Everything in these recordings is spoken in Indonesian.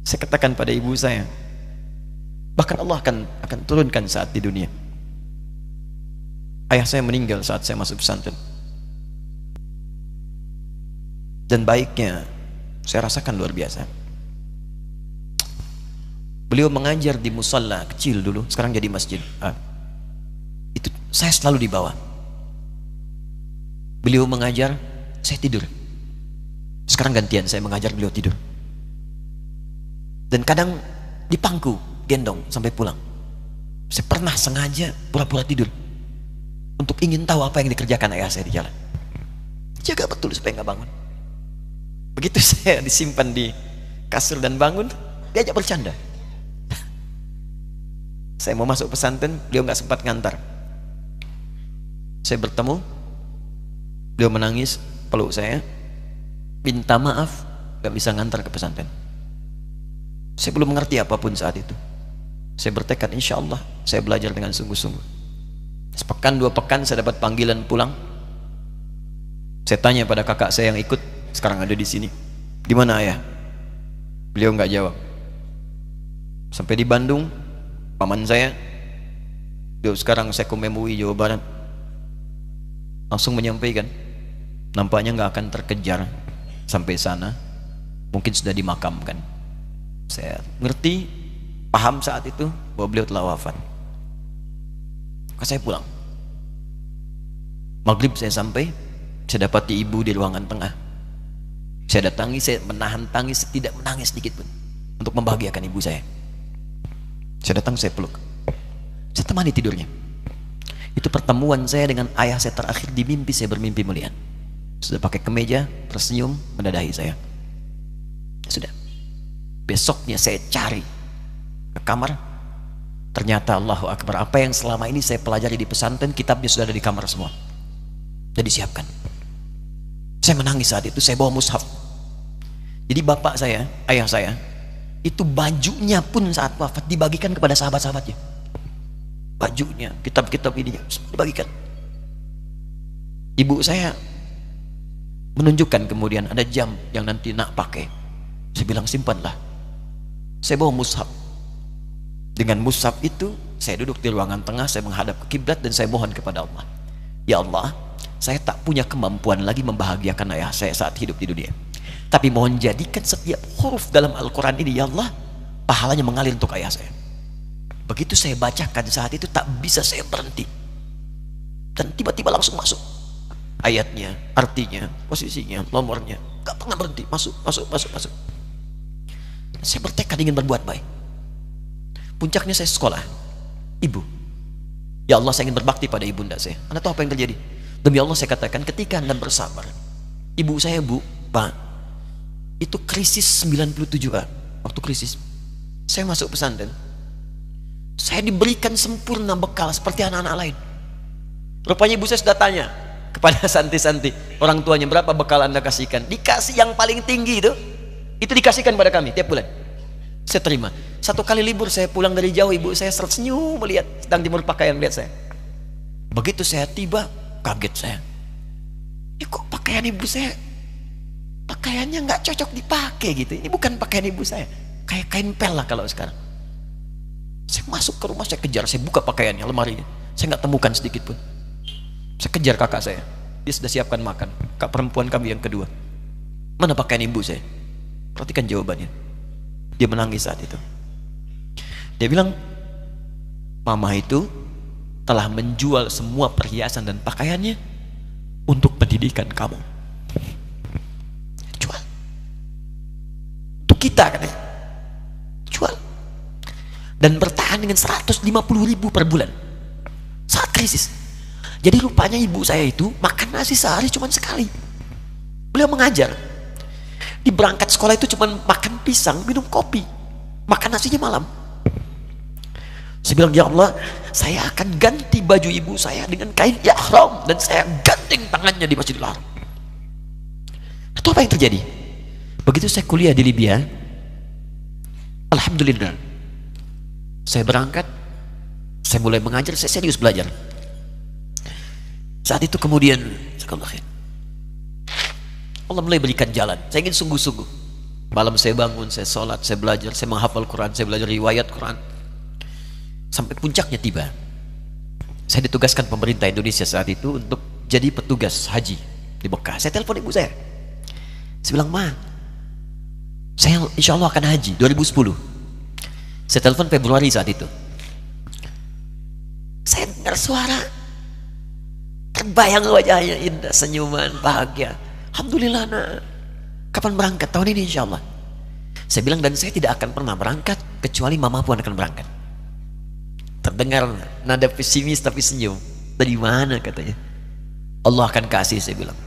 Saya katakan pada ibu saya, bahkan Allah akan turunkan saat di dunia. Ayah saya meninggal saat saya masuk pesantren, dan baiknya saya rasakan luar biasa. Beliau mengajar di musalla kecil dulu, sekarang jadi masjid. Itu saya selalu dibawa. Beliau mengajar, saya tidur. Sekarang gantian saya mengajar, beliau tidur. Dan kadang dipangku, gendong sampai pulang. Saya pernah sengaja pura-pura tidur untuk ingin tahu apa yang dikerjakan ayah saya di jalan. Jaga betul supaya nggak bangun. Begitu saya disimpan di kasur dan bangun, diajak bercanda. Saya mau masuk pesantren, beliau nggak sempat ngantar. Saya bertemu, beliau menangis, peluk saya, minta maaf, nggak bisa ngantar ke pesantren. Saya belum mengerti apapun saat itu. Saya bertekad, insya Allah saya belajar dengan sungguh-sungguh. Sepekan 2 pekan saya dapat panggilan pulang. Saya tanya pada kakak saya yang ikut, sekarang ada di sini, di mana ayah? Beliau nggak jawab. Sampai di Bandung, paman saya, beliau sekarang Sekom MUI Jawa Barat, langsung menyampaikan, nampaknya nggak akan terkejar sampai sana, mungkin sudah dimakamkan. Saya ngerti, paham saat itu bahwa beliau telah wafat. Maka saya pulang. Maghrib saya sampai, saya dapati ibu di ruangan tengah. Saya datangi, saya menahan tangis, tidak menangis sedikit pun untuk membahagiakan ibu saya. Saya datang, saya peluk, saya temani tidurnya. Itu pertemuan saya dengan ayah saya terakhir di mimpi. Saya bermimpi melihat sudah pakai kemeja, tersenyum, mendadahi saya. Sudah. Besoknya saya cari ke kamar, ternyata Allahu Akbar, apa yang selama ini saya pelajari di pesantren, kitabnya sudah ada di kamar semua, sudah disiapkan. Saya menangis saat itu. Saya bawa mushaf. Jadi bapak saya, ayah saya, itu bajunya pun saat wafat dibagikan kepada sahabat-sahabatnya. Bajunya, kitab-kitab ini dibagikan. Ibu saya menunjukkan kemudian ada jam yang nanti nak pakai. Saya bilang simpanlah. Saya bawa mushaf. Dengan mushaf itu saya duduk di ruangan tengah, saya menghadap ke kiblat dan saya mohon kepada Allah, ya Allah, saya tak punya kemampuan lagi membahagiakan ayah saya saat hidup di dunia, tapi mohon jadikan setiap huruf dalam Al-Quran ini, ya Allah, pahalanya mengalir untuk ayah saya. Begitu saya bacakan saat itu, tak bisa saya berhenti, dan tiba-tiba langsung masuk ayatnya, artinya, posisinya, nomornya, gak pernah berhenti, masuk. Saya bertekad ingin berbuat baik. Puncaknya saya sekolah. Ibu, ya Allah, saya ingin berbakti pada ibunda saya. Anda tahu apa yang terjadi? Demi Allah saya katakan, ketika Anda bersabar, ibu saya, Bu, Pak, itu krisis 97, Pak. Waktu krisis saya masuk pesantren, saya diberikan sempurna bekal seperti anak-anak lain. Rupanya ibu saya sudah tanya kepada santi-santi, orang tuanya, berapa bekal Anda kasihkan? Dikasih yang paling tinggi itu dikasihkan pada kami tiap bulan. Saya terima. Satu kali libur saya pulang dari jauh, ibu saya tersenyum melihat, sedang jemur pakaian melihat saya. Begitu saya tiba, kaget saya. Ini kok pakaian ibu saya, pakaiannya nggak cocok dipakai gitu. Ini bukan pakaian ibu saya, kayak kain pel lah kalau sekarang. Saya masuk ke rumah, saya kejar, saya buka pakaiannya, lemarinya, saya nggak temukan sedikit pun. Saya kejar kakak saya, dia sudah siapkan makan. Kak perempuan kami yang kedua, mana pakaian ibu saya? Perhatikan jawabannya. Dia menangis saat itu. Dia bilang, mama itu telah menjual semua perhiasan dan pakaiannya untuk pendidikan kamu. Jual. Untuk kita, katanya. Jual. Dan bertahan dengan 150.000 per bulan saat krisis. Jadi rupanya ibu saya itu makan nasi sehari cuma sekali. Beliau mengajar. Di berangkat sekolah itu cuma makan pisang, minum kopi, makan nasinya malam. Saya bilang, ya Allah, saya akan ganti baju ibu saya dengan kain ihram dan saya gandeng tangannya di Masjidil Haram. Itu apa yang terjadi? Begitu saya kuliah di Libya, alhamdulillah, saya berangkat, saya mulai mengajar, saya serius belajar. Saat itu kemudian Allah mulai berikan jalan. Saya ingin sungguh-sungguh. Malam saya bangun, saya sholat, saya belajar, saya menghafal Quran, saya belajar riwayat Quran. Sampai puncaknya tiba. Saya ditugaskan pemerintah Indonesia saat itu untuk jadi petugas haji di Mekah. Saya telepon ibu saya. Saya bilang, Ma, saya insya Allah akan haji 2010. Saya telepon Februari saat itu. Saya dengar suara, terbayang wajahnya indah, senyuman, bahagia. Alhamdulillah, nak. Kapan berangkat? Tahun ini insya Allah. Saya bilang, dan saya tidak akan pernah berangkat kecuali mama pun akan berangkat. Terdengar nada pesimis tapi senyum. Dari mana katanya? Allah akan kasih, saya bilang.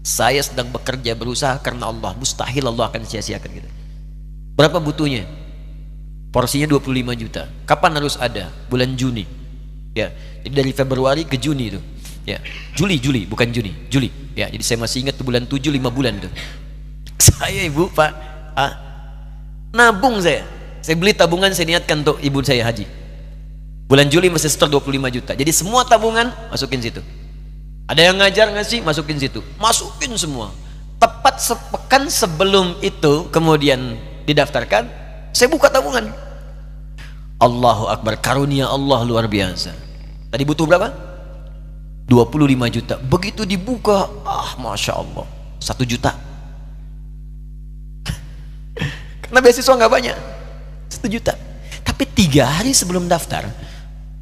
Saya sedang bekerja berusaha karena Allah. Mustahil Allah akan sia-siakan kita. Berapa butuhnya? Porsinya 25 juta. Kapan harus ada? Bulan Juni. Ya, jadi dari Februari ke Juni itu. Ya, Juli bukan Juni, Juli. Ya, jadi saya masih ingat bulan 7 5 bulan itu. Saya ibu Pak, nabung saya beli tabungan, saya niatkan untuk ibu saya haji. Bulan Juli masih setor 25 juta. Jadi semua tabungan masukin situ. Ada yang ngajar ngasih, masukin situ. Masukin semua. Tepat sepekan sebelum itu kemudian didaftarkan, saya buka tabungan. Allahu Akbar, karunia Allah luar biasa. Tadi butuh berapa? 25 juta. Begitu dibuka, Masya Allah, 1 juta. Karena beasiswa nggak banyak, 1 juta. Tapi 3 hari sebelum daftar,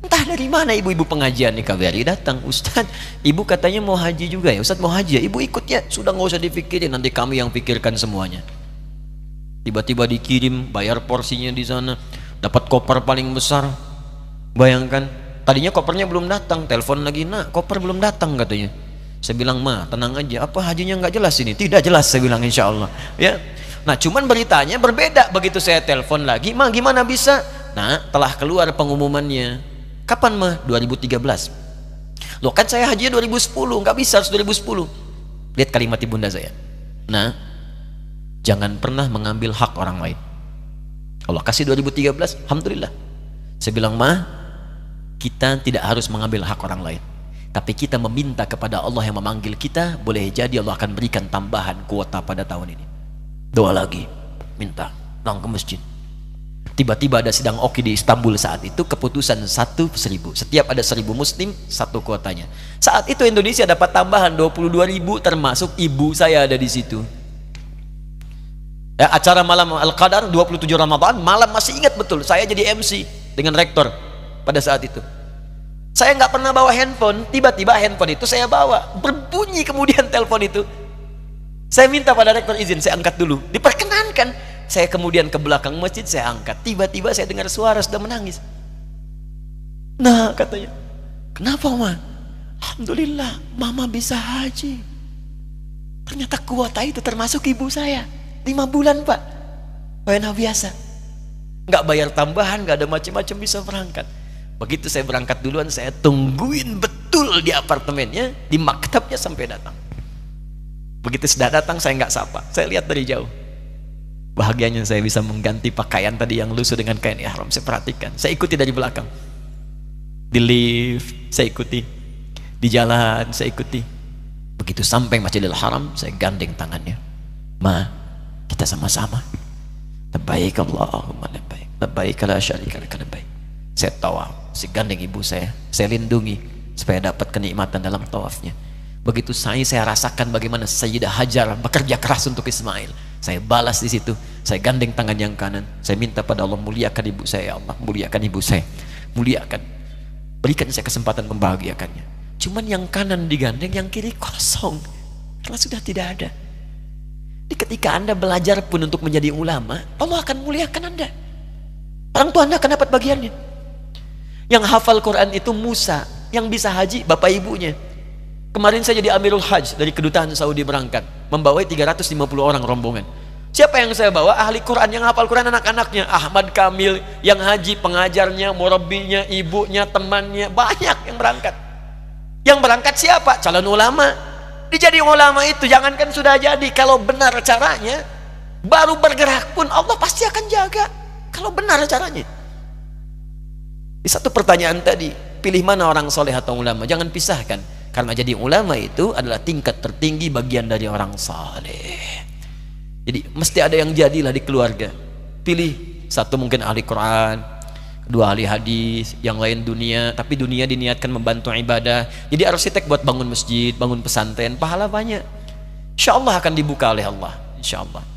entah dari mana ibu-ibu pengajian di KBRI datang, Ustadz, ibu katanya mau haji juga ya, Ustadz mau haji ya, ibu ikut ya, sudah nggak usah dipikirin, nanti kami yang pikirkan semuanya. Tiba-tiba dikirim, bayar porsinya di sana, dapat koper paling besar. Bayangkan, tadinya kopernya belum datang, telepon lagi, nak koper belum datang katanya. Saya bilang, Ma, tenang aja, apa hajinya nggak jelas ini? Tidak jelas, saya bilang, insya Allah. Ya. Nah, cuman beritanya berbeda. Begitu saya telepon lagi, Ma, gimana bisa? Nah, telah keluar pengumumannya. Kapan, Ma? 2013. Loh, kan saya haji 2010, nggak bisa, harus 2010. Lihat kalimat ibunda saya. Nah, jangan pernah mengambil hak orang lain. Allah kasih 2013, alhamdulillah. Saya bilang, Ma, kita tidak harus mengambil hak orang lain, tapi kita meminta kepada Allah yang memanggil kita. Boleh jadi Allah akan berikan tambahan kuota pada tahun ini. Doa lagi, minta, pulang ke masjid. Tiba-tiba ada sidang oki di Istanbul saat itu, keputusan 1.000. Setiap ada 1.000 muslim, 1 kuotanya. Saat itu Indonesia dapat tambahan 22.000, termasuk ibu saya ada di situ. Ya, acara malam Al-Qadar 27 Ramadan, malam masih ingat betul, saya jadi MC dengan rektor pada saat itu. Saya nggak pernah bawa handphone, tiba-tiba handphone itu saya bawa, berbunyi kemudian telepon itu. Saya minta pada rektor izin, saya angkat dulu, diperkenankan. Saya kemudian ke belakang masjid, saya angkat. Tiba-tiba saya dengar suara sudah menangis. Nah, katanya, kenapa, Ma? Alhamdulillah, Mama bisa haji. Ternyata kuota itu termasuk ibu saya. 5 bulan, Pak. Enak biasa. Nggak bayar tambahan, nggak ada macam-macam, bisa berangkat. Begitu saya berangkat duluan, saya tungguin betul di apartemennya, di maktabnya sampai datang. Begitu sudah datang, saya nggak sapa, saya lihat dari jauh. Bahagianya saya bisa mengganti pakaian tadi yang lusuh dengan kain ihram. Saya perhatikan, saya ikuti dari belakang. Di lift, saya ikuti. Di jalan, saya ikuti. Begitu sampai Masjidil Haram, saya gandeng tangannya. Ma, kita sama-sama. Labbaik Allahumma labbaik. Labbaik la syarika laka labbaik. Saya tawaf, saya gandeng ibu saya lindungi supaya dapat kenikmatan dalam tawafnya. Begitu saya rasakan bagaimana Sayyidah Hajar bekerja keras untuk Ismail. Saya balas di situ. Saya gandeng tangan yang kanan. Saya minta pada Allah, muliakan ibu saya, ya Allah, muliakan ibu saya, muliakan. Berikan saya kesempatan membahagiakannya. Cuman yang kanan digandeng, yang kiri kosong, karena sudah tidak ada. Jadi ketika Anda belajar pun untuk menjadi ulama, Allah akan muliakan Anda. Orang tua Anda akan dapat bagiannya. Yang hafal Quran itu Musa, yang bisa haji bapak ibunya. Kemarin saya jadi Amirul Hajj dari kedutaan Saudi berangkat, membawai 350 orang rombongan. Siapa yang saya bawa? Ahli Quran yang hafal Quran, anak-anaknya. Ahmad Kamil yang haji, pengajarnya, murabbinya, ibunya, temannya, banyak yang berangkat. Yang berangkat siapa? Calon ulama. Dijadi ulama itu jangankan sudah jadi, kalau benar caranya, baru bergerak pun Allah pasti akan jaga. Kalau benar caranya. Di satu pertanyaan tadi, pilih mana orang soleh atau ulama? Jangan pisahkan. Karena jadi ulama itu adalah tingkat tertinggi bagian dari orang saleh. Jadi mesti ada yang jadilah di keluarga. Pilih satu mungkin ahli Quran, dua ahli hadis, yang lain dunia, tapi dunia diniatkan membantu ibadah. Jadi arsitek buat bangun masjid, bangun pesantren, pahala banyak. Insya Allah akan dibuka oleh Allah, insya Allah.